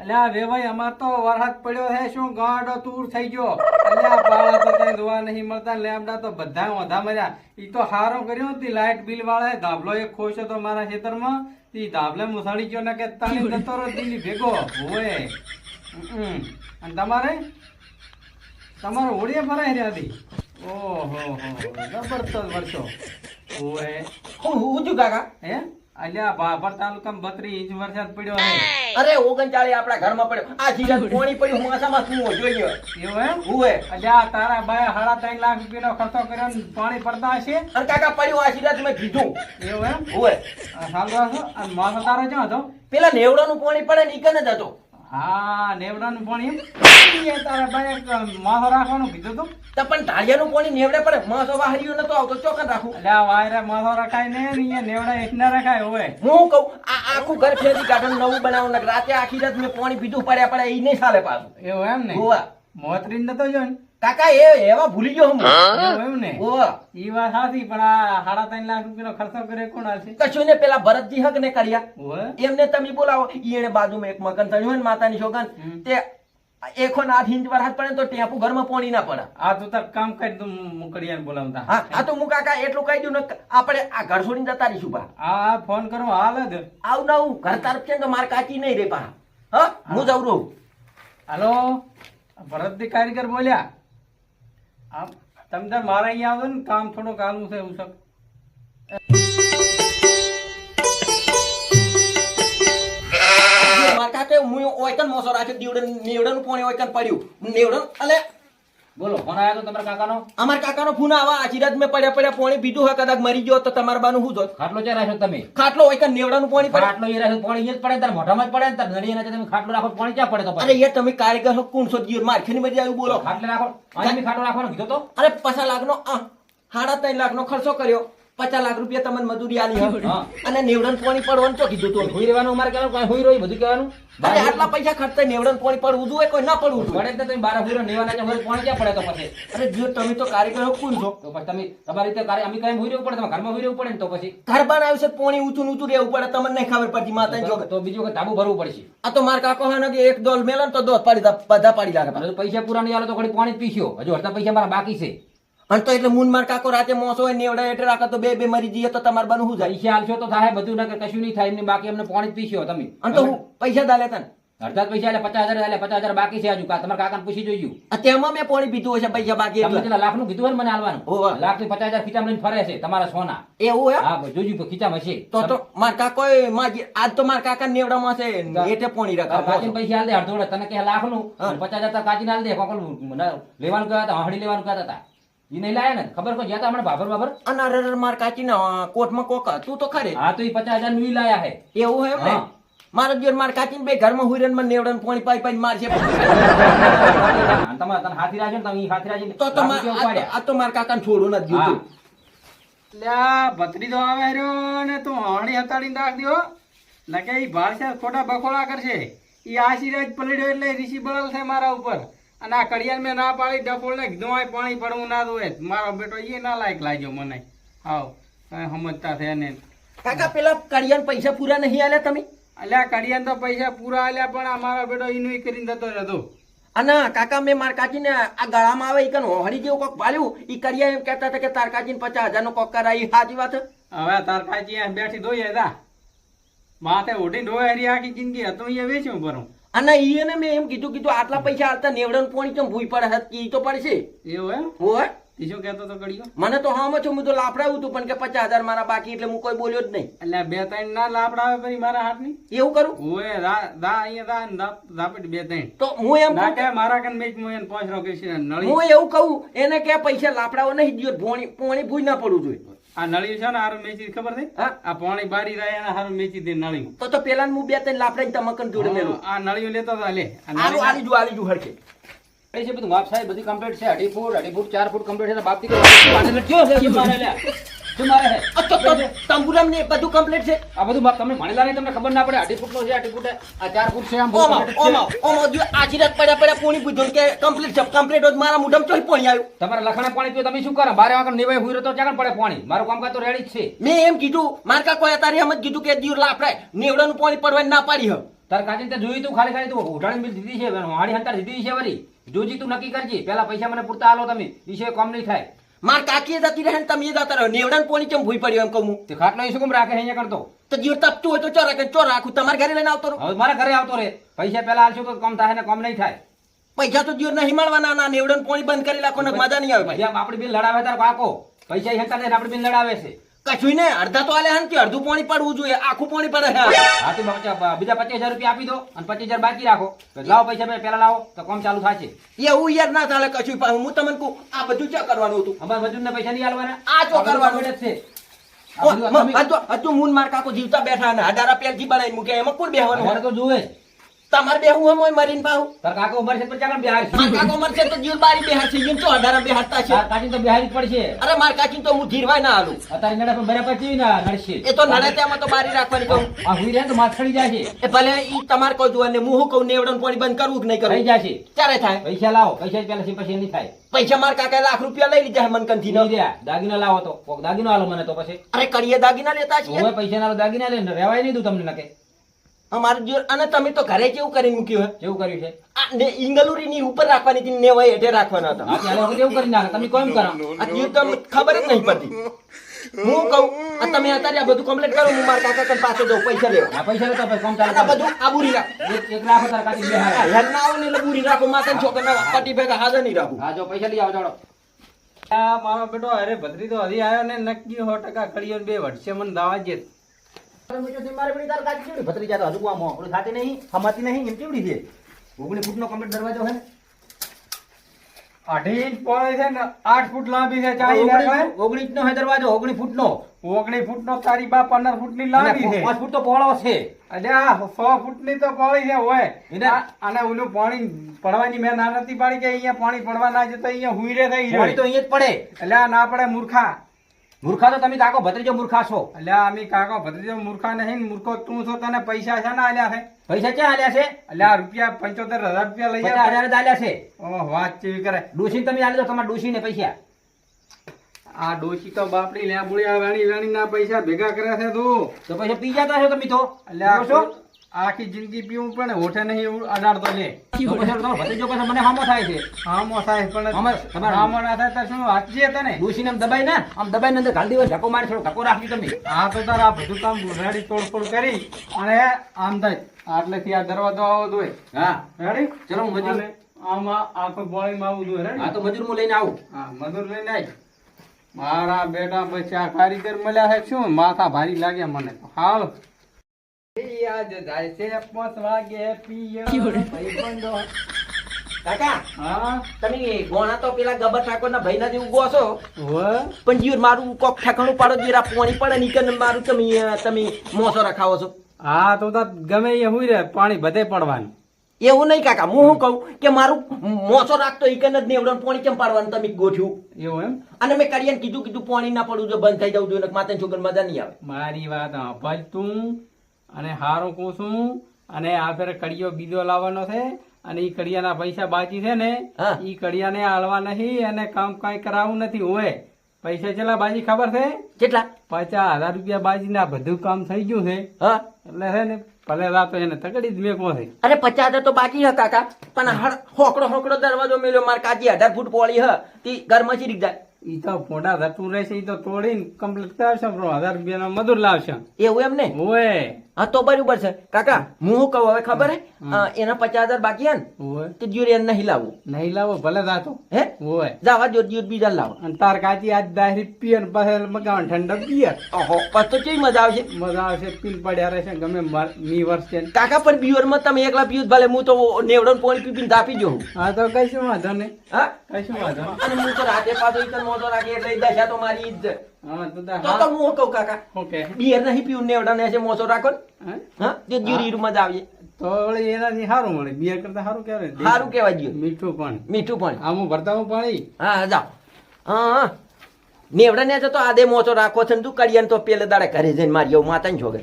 અલ્યા વેવાઈ અમાર તો વરસાદ પડ્યો છે શું ગાંડો તૂર થઈ ગયો અલ્યા પાળા તો કઈ જોવા નહીં મળતા લેમડા તો બધા ઓધા મર્યા ઈ તો હારો કર્યો તી લાઈટ બિલ વાળા ધાબલો એક ખોશો તો મારા ખેતરમાં ઈ ધાબલે મુસાડી ગયો ને કે તાણી જતો રો દીલી ભેગો ઓય અને તમારો હોળીએ ભરાઈ રહ્યા હતી ઓહો જબરદસ્ત વર્ષો ઓય હું છું કાકા હે અલ્યા બાબર તાલુકામાં 32 ઇંચ વરસાદ પડ્યો છે અરે 39 આપણા ઘરમાં પડ્યો આ જીરા પોણી પડ્યું માસામાં શું જોઈ એવું એમ હુએ અલ્યા તારા બાએ 3.5 લાખ રૂપિયાનો ખર્ચો કર્યો ને પાણી પડતા હશે અને કાકા પડ્યું આ જીરા તમે કીધું એવું એમ હુએ સારું રાખો અને માસો તારો ક્યાં હતો પેલા નેવડાનું પાણી પડે ને ઈ કને જ હતો હા નેવડાનું પાણી એમ તારા બાએ માસો રાખવાનું કીધું તું તો પણ ઢાળિયાનું પાણી નેવડે પડે માસો વાહરીઓ નતો આવતો ચોકન રાખું અલ્યા વાયરે માસો રખાય ને અહીંયા નેવડા એક ના રખાય હોય હું કહું આ આખું ઘર ફેરી કાઢવાનું નવું બનાવવાનું ને રાતે આખી રાત મેં પાણી પીધું પડ્યા પડે ઈ નહીં ચાલે પાછું એવું એમ ને હોવા મોતરીન નતો જો ને કાકા એ એવા ભૂલી ગયો હું એવું એમ ને હોવા ઈ વાત સાચી પણ આ 3.5 લાખ રૂપિયાનો ખર્ચો કરે કોણ હશે કશું ને પેલા ભરતજી હક ને કર્યા હોય એમને તમે બોલાવો ઈ એને બાજુમાં એક મકાન થયું ને માતાની છોકન તે એકો ના 8 ઇંચ વરસાદ પડે તો ટેપુ ઘરમાં પાણી ના પડે આ તું તાર કામ કરી તું મુકડિયાને બોલાવતા હા આ તો હું કાકા એટલું કહી દઉં ને આપણે આ ઘર છોડીને જતા રહીશું બા આ ફોન કરો હાલ જ આવ ના હું ઘર તરફ છે ને તો માર કાચી નહીં રે પા હા હું જઉં રહું હાલો ભરતજી કારીગર બોલ્યા આમ તમે તાર મારા અહીંયા આવો ને કામ થોડું કાલનું છે એવું છે માર કાકે હું ઓયકન મોસો રાખ્યો નેવડાનું પાણી ઓયકન પડ્યું નેવડન અલે બોલો ફોન આવ્યો તો તમારા કાકાનો અમાર કાકાનો ફોન આવા આજીરાત મેં પડ્યા પાણી પીધું હોય કદાચ મરી ગયો તો તમારા બાનું શું જોત ખાટલો ચા રાખ્યો તમે ખાટલો ઓયકન નેવડાનું પાણી પડે ખાટલો એ રાખ્યો પાણી એ જ પડે તાર મોઢામાં જ પડે તાર નળીએ તમે ખાટલો રાખો પાણી ક્યાં પડે તો અરે યાર તમે કારીગર હો કોણ છો જીવ મારખેની મરી આવ્યું બોલો ખાટલે રાખો અહીં ખાટલો રાખવાનો કીધો તો અરે 50 લાખનો 3.5 લાખનો ખર્ચો કર્યો 50 લાખ રૂપિયા તમને મજૂરી આલી અને નેવડન પાણી પડવાનું તો કીધું તો હોઈ રહેવાનું અમારે કહેવાનું કઈ હોઈ રહ્યું બધું કહેવાનું અરે આટલા પૈસા ખર્ચે નેવડન પાણી પડવું જોઈએ કોઈ ના પડવું જોઈએ પડે તો તમે 12 હોઈ રહ્યો નેવાના છે હોય પાણી ક્યાં પડે તો પછી અરે જો તમે તો કારીગર હો કોણ છો તો પછી તમે તમારી રીતે કાર્ય અમે કઈ હોઈ રહેવું પડે તમારે ઘરમાં હોઈ રહેવું પડે ને તો પછી ઘર બનાવ્યું છે પાણી ઊંચું રહેવું પડે તમને નહીં ખબર પડતી માતા જો તો બીજું કે ધાબુ ભરવું પડશે આ તો માર કાકો હે ને કે એક ડોલ મેલન તો દોત પાડી બધા પાડી લાગે હવે પૈસા પૂરા નહીં આલો તો ઘડી પાણી જ પીસ્યો હજુ અડધા પૈસા મારા બાકી છે અને તો એટલે મૂન માર કાકો રાતે મોસો હોય નેવડા એટલે રાખો તો બે મરી જઈએ તો તમાર બનું શું જાય પૈસા આલશો તો થાય બધું ના કશું નહીં થાય એમને બાકી અમને પાણી જ પીસ્યો તમે અને તો હું પૈસા દા લેતા ને અડધા પૈસા એટલે 50,000 એટલે 50,000 બાકી છે હજુ તમારા કાકાને પૂછી જોયું તેમાં મેં પાણી પીધું હશે પૈસા બાકી તમે એટલે પેલા લાખનું કીધું હોય ને મને આલવાનું હોવે. લાખ થી 50,000 ખીચામાં લઈને ફરે છે તમારા સોના એવું હે હા જોજો ખીચામાં છે તો માર કાકો આજ તો માર કાકા નેવડામાં છે એટલે પાણી કાચીને રાખા પૈસા આલ દે અડધો તને કે લાખનું 50,000 કાચીને આલ દે કોકલ લેવાનું કહેતા હતા હળી લેવાનું કહેતા હતા ઈ નહીં લાયા ને ખબર કોઈ જ્યાં હમણાં બાબર અને અરે માર કાચી ના કોટમાં કોકા તું તો ખરે હા તો ઈ 50,000 નું ઈ લાયા હે એવું હે એમ ને હા. મારા જીવન માર કાચી બે ઘરમાં હુઈરન માં નેવડન પાણી પાઈ મારશે તમારે તને હાથી રાખ્યો ને તમે ઈ હાથી રાખીને તો લાખ રૂપિયા ઉપાડ્યા. આ તો માર કાકાને છોડું નથી હા. જોતું લ્યા ભત્રીજો આવે રહ્યો ને તું હાણી હતાડીને રાખ દ્યો નકે ઈ ભાળશે ખોટા બખોડા કરશે ઈ આશીર્વાદ પલડ્યો એટલે ઋષિ બળલ છે મારા ઉપર અને આ કડિયાને મેં ના પાડી ડફોળ ને કીધું હોય પાણી પડવું ના દોય મારો બેટો એ ના લાયક લાગ્યો મને આવ કઈ સમજતા છે ને કાકા પેલા કડિયાન પૈસા પૂરા નહીં આલ્યા તમે અલ્યા કડિયાને તો પૈસા પૂરા આલ્યા પણ આ મારો બેટો ઈનું ઈ કરીને જતો રહેતો અને કાકા મેં માર કાચીને આ ગળામાં આવે ઈ કન હોડી જેવું કોક પાડ્યું ઈ કડિયા એમ કહેતા હતા કે તાર કાચીને 50,000 નો કોક કરાઈ સાચી વાત છે? હવે તાર કાચી અહીંયા બેઠી ધોઈ હતા માથે ઓઢીને ધોઈ હરી આખી જિંદગી હતું અહીંયા વેચ્યું ભરું અને ઈને મેં એમ કીધું આટલા પૈસા આલતા નેવડન પોણી કેમ ભૂઈ પડે હત ઈ તો પડશે એવું એમ હોય ઈ શું કહેતો તો કડિયો મને તો હામ છું હું તો લાફડાવું હતું પણ કે 50,000 મારા બાકી એટલે હું કોઈ બોલ્યો જ નહીં એટલે બે ત્રણ ના લાપડાવે પછી મારા હાથની એવું કરું ઓએ દા અહીંયા દા દાપટ બે ત્રણ તો હું એમ ના કહું કે મારા કન મેચ મોયન પાંચ રોકેશ નળી હું એવું કહું એને કે પૈસા લાફડાવો નહીં દિયો પોણી ભૂઈ ના પડવું જોઈએ આ નળી છે ને હારું મેચી ખબર છે હા? આ પાણી બારી રહ્યા ને હારું મેચી દે નળી તો પેલા હું બે ત્રણ લાફડા તમકન જોડે મેલું આ નળીઓ લેતો તો લે આલી જુ હરકે એ છે બધું માપ સાહેબ બધી કમ્પ્લીટ છે 2.5 ફૂટ 4 ફૂટ કમ્પ્લીટ છે બાપતી પાણી કયો છે શું મારે લે શું મારે હે તંબુરામ ને બધું કમ્પ્લીટ છે આ બધું માપ તમે ભણેલા નહીં તમને ખબર ના પડે 2.5 ફૂટ નો છે 2.5 ફૂટ આ 4 ફૂટ છે આમ બધું complete છે. ઓમો જો આજીરાત પડ્યા પોણી પૂછ્યું કે કમ્પ્લીટ છે કમ્પ્લીટ હોત મારા મુઢમ ચોઈ પોણી આવ્યું તમારા લખણા પાણી પીઓ તમે શું કરો બારે વાગર નિવાય હુઈ તો ચાકણ પડે પાણી મારું કામકાજ તો રેડી જ છે મેં એમ કીધું માર કા કોઈ તારી એમ જ કીધું કે દીવ લાફડાય નેવડાનું પાણી પડવા ના પાડી હ તાર કાચીને તે જોયું તું ખાલી તું ઉઠાણી બિલ દીધી છે વાડી હંતાર દીધી છે વળી જોજી તું નક્કી કરજી પેલા પૈસા મને પૂરતા આલો તમે ઈશે કામ નહીં થાય માર કાકી જતી રહે ને તમે જતા રહો નેવડાને પોણી ચમ ભૂઈ પડ્યો એમ કહું હું. તે ખાટલો ઈ શું કેમ રાખે અહીંયા કરતો તો જીવ તપતું હોય તો ચો રાખે ચો રાખું તમારે ઘરે લઈને આવતો રહો. હવે મારા ઘરે આવતો રે પૈસા પેલા આલશું તો કામ થાય ને કામ નહીં થાય પૈસા તો જીવ નહીં મળવાના ના નેવડાને પોણી બંધ કરી રાખો ને મજા નહીં આવે ભાઈ. જેમ આપડી બિલ લડાવે તાર કાકો પૈસા ઈ હંતા દે આપડી બિલ લડાવે છે કશું ને અડધા તો આલે હન કે અડધું પોણી પડવું જોઈએ આખું પોણી પડે હે. હા તો બીજા 25,000 રૂપિયા આપી દો અને 25,000 બાકી રાખો તો લાવો પૈસા પેલા લાવો તો કામ ચાલુ થશે એવું યાર ના ચાલે કશું પણ હું તમને કહું આ બધું ચા કરવાનું હતું. અમારે મજૂરને પૈસા નહીં આલવાના આ તો કરવાનું જ છે આ બધું તમે- હજુ મૂન માર કાકો જીવતા બેઠા ને હડારા પેલથી બનાવી મૂકે એમાં કોણ બેહવાનું અમારે તો જોવે તમારે બેહવું હોય મરીને પાહુ તાર કાકો ઉંમર છે તો ચાકણ બિહાર છે માર કાકો મરશે તો જીવ બારી બેહાર છે એમ તો હડારા બેહારતા છે. તાર કાચી તો બિહારી જ પડશે અરે માર કાકી તો હું ધીરવાય ના હાલું અત્યારે નડા પણ બરાબર પછી ના નડશે એ તો નડે તેમાં તો બારી રાખવાની કહું. આ હુઈ રહે તો માથ ખડી જાય છે એ ભલે ઈ તમારે કોઈ જોવા ને હું શું કહું નેવડન પાણી બંધ કરવું કે નહીં થઈ કરવું જશે ક્યારે થાય પૈસા લાવો પૈસા જ પેલા છે પછી નહીં થાય પૈસા માર કાકા લાખ રૂપિયા લઈ લીધા મનકનથી નહીં રહ્યા દાગીના લાવો તો કોક દાગીનો આલો મને તો પછી અરે કડીએ દાગીના લેતા છીએ હવે પૈસા ના દાગીના લઈને રહેવાય નહીં દઉં તમને નકે અમારે જો અને તમે તો ઘરે કેવું કરીને મૂક્યું હે કેવું કર્યું છે આ ને ઈંગલુરીની ઉપર રાખવાની હતી ને વય હેઠે રાખવાના હતા હા ત્યારે હવે કેવું કરી નાખે તમે કોમ કરો આ જીવ તો ખબર જ નહીં પડતી હું કહું આ તમે અત્યારે આ બધું કમ્પ્લીટ કરો હું મારા કાકા કન પાસે જઉં પૈસા લેવા આ પૈસા લેતા પછી કામ ચાલુ આ કરો. બધું આબુરી રાખ એક રાખો તાર કાચી બિહાર હેડ ના આવો ને એટલે બુરી રાખો માતા છોકરા પટી ભેગા હાજર નહીં રાખું હા જો પૈસા લઈ આવો ચાલો આ મારો બેટો અરે ભત્રી તો હજી આવ્યો ને નક્કી 100% કડીઓ ને 2 વટશે મને દાવા જે મારે બધી તાર કાચી કેવડી ભત્રીજા તો હજુ આમ ઓલું થાતી નહીં હમાતી નહીં એમ કેવડી છે 19 ફૂટનો કમ્પ્લીટ દરવાજો છે ને 8 ઇંચ પહોળાઈ છે ને 8 ફૂટ લાંબી છે ચાલી લાગે 19 નો હે દરવાજો 19 ફૂટનો 19 ફૂટનો તારી બા 15 ફૂટની લાંબી છે 5 ફૂટ તો પહોળો છે અરે આ 100 ફૂટની તો પહોળી છે હોય એને- અને ઓલું પાણી પડવાની મેં ના નથી પાડી કે અહીંયા પાણી પડવા ના જતો અહીંયા હુઈ રે થઈ પાણી તો અહીંયા જ પડે એટલે આ ના પડે મૂર્ખા મૂર્ખા તો તમે કાકો ભત્રીજો મૂર્ખા છો એટલે આ અમી કાકો ભત્રીજો મૂર્ખા નહીં ને મૂર્ખો તું છો તને પૈસા છે ને આલ્યા છે પૈસા ક્યાં આલ્યા છે એટલે આ રૂપિયા 75,000 રૂપિયા લઈ 50,000 જ આલ્યા છે ઓહ વાત ચેવી કરે ડોશી તમે આલી દો તમારા ડોશી ને પૈસા આ ડોશી તો બાપડી લેબુડિયા વેણી વેણી ના પૈસા ભેગા કરે છે તું તો પૈસા પી જતા છો તમે તો એટલે આ જો છો? આખી જિંદગી પીવું પણ હોઠે નહીં એવું અડાડતો લે તો પછી તમારો ભત્રીજો પછી મને હામો થાય છે આમો સાહેબ પણ તમારે- આમો ના થાય તો શું વાંચીએ તને ડોશી ને આમ દબાઈ ને આમ દબાઈ ને અંદર ઘાલી દેવાય ધક્કો મારી થોડો ધક્કો રાખજો તમે આ તો તાર આ બધું કામ રેડી તોડફોડ કરી અને આમ થાય આટલેથી આ દરવાજો આવો જોઈએ હા રેડી ચલો હું મજૂર આમાં આખો બોળીમાં આવું જોઈએ રેડી હા તો મજૂર હું લઈને આવું હા મજૂર લઈને આય મારા બેટા પછી આ કારીગર મળ્યા છે શું માથા ભારી લાગ્યા મને તો હાલ યાદ જાય છે 5 વાગે પિયો ભાઈબંધો. કાકા હા તમે ગોણા તો પેલા ગબર ઠાકોર ના ભાઈ ના જેવું ગો છો હોય પણ જીવ મારું કોક ઠેકાણું પાડો જીરા પોણી પડે ની કે મારું તમે મોસો રખાવો છો હા તો તાર ગમે એ હુઈ રે પાણી બધે પડવાનું એવું નહીં કાકા હું શું કહું કે મારું મોસો રાખતો ઈ કન જ નેવડન પોણી કેમ પાડવાનું તમે ગોઠ્યું એવું એમ અને મેં કડિયાને કીધું પોણી ના પડવું જો બંધ થઈ જવું જોઈએ માતા છોકર મજા નહીં આવે મારી વાત સાંભળ તું અને હારું કહું છું અને આ ફેરે કડિયો બીજો લાવવાનો છે અને ઈ કડિયાના પૈસા બાકી છે ને હા. ઈ કડિયાને આલવા નહીં અને કામ કઈ કરાવવું નથી હોય પૈસા ચેલા બાજી ખબર છે કેટલા 50,000 રૂપિયા બાજી ના બધું કામ થઈ ગયું છે હા એટલે છે ને ભલે રાતો એને તકડી જ મેકો છે અરે 50,000 તો બાકી હ કાકા પણ હોકડો દરવાજો મેલ્યો માર કાજી 18 ફૂટ પોળી હ તી ઘરમાં ચીરી જાય ઈ તો ફોટા થતું રહેશે ઈ તો તોડીને કમ્પ્લીટ કરશે બ્રો 1000 રૂપિયાનો મજૂર લાવશે એવું એમ ને હોય હા તો બરાબર છે કાકા હું શું કહું હવે ખબર હે એના 50,000 બાકી હે ને હોય તે જ્યોર એને નહીં લાવવું નહીં લાવો ભલે રાતો હે હોય જાવા જ્યોર બીજા લાવો અને તાર કાચી આજ દાહરી પીએ ને પછી મગાવન ઠંડક પીએ ઓહો પછી તો કેવી મજા આવશે મજા આવશે પીન પડ્યા રહેશે ગમે મી વર્ષ છે કાકા પણ બીવરમાં તમે એકલા પીવું જ ભલે હું તો નેવડો પોણી પીપીને દાપી જઉં હા તો કઈશું વાંધો નહીં હા કઈશું વાંધો નહીં. અને હું તો રાતે પાછો ઈકન મોટો રાખી એટલે ઈ દશા તો મારી ઇજ્જત હા તો તાર તો હા હું કહું કાકા ઓકે બિયર નહીં પીવું નેવડા ને મોસો રાખો ને. હા? હા તે જ્યુરી મજા આવીએ તો વળી એનાથી સારું મળે બિયર કરતા સારું કહેવાય સારું કહેવાય જ્યું મીઠું પાણી મીઠું પાણી આમ ભરતા હું પાણી હા જાઓ હા નેવડા ને તો આદે મોસો રાખો છે ને તું કડિયાને તો પેલે દાડે ઘરે જઈને મારી આવું માતા ને છોગર